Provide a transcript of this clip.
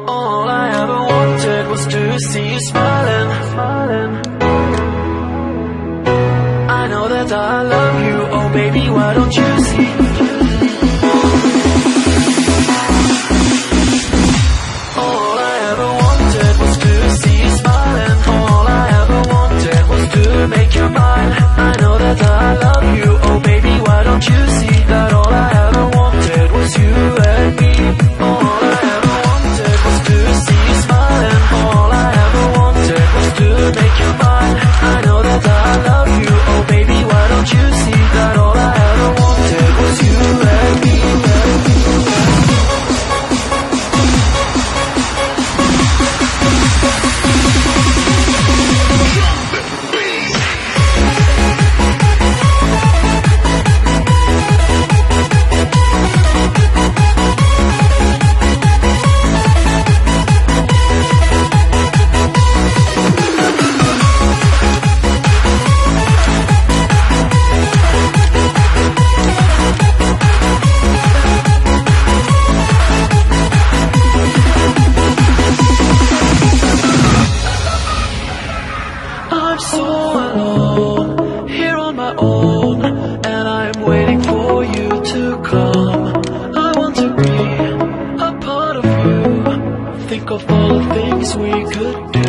All I ever wanted was to see you smiling. I know that I love you, oh baby, why don't you see? All I ever wanted was to see you smiling. All I ever wanted was to make you mine. I know that I love you, oh baby, why don't you see that all I ever wanted was you and me. All I ever wanted was to see you smiling. All I ever wanted was to make you mine. I know that I love you, oh baby, why don't you see that all I ever wanted was you and me. I'm so alone, here on my own, and I'm waiting for you to come. I want to be a part of you, think of all the things we could do.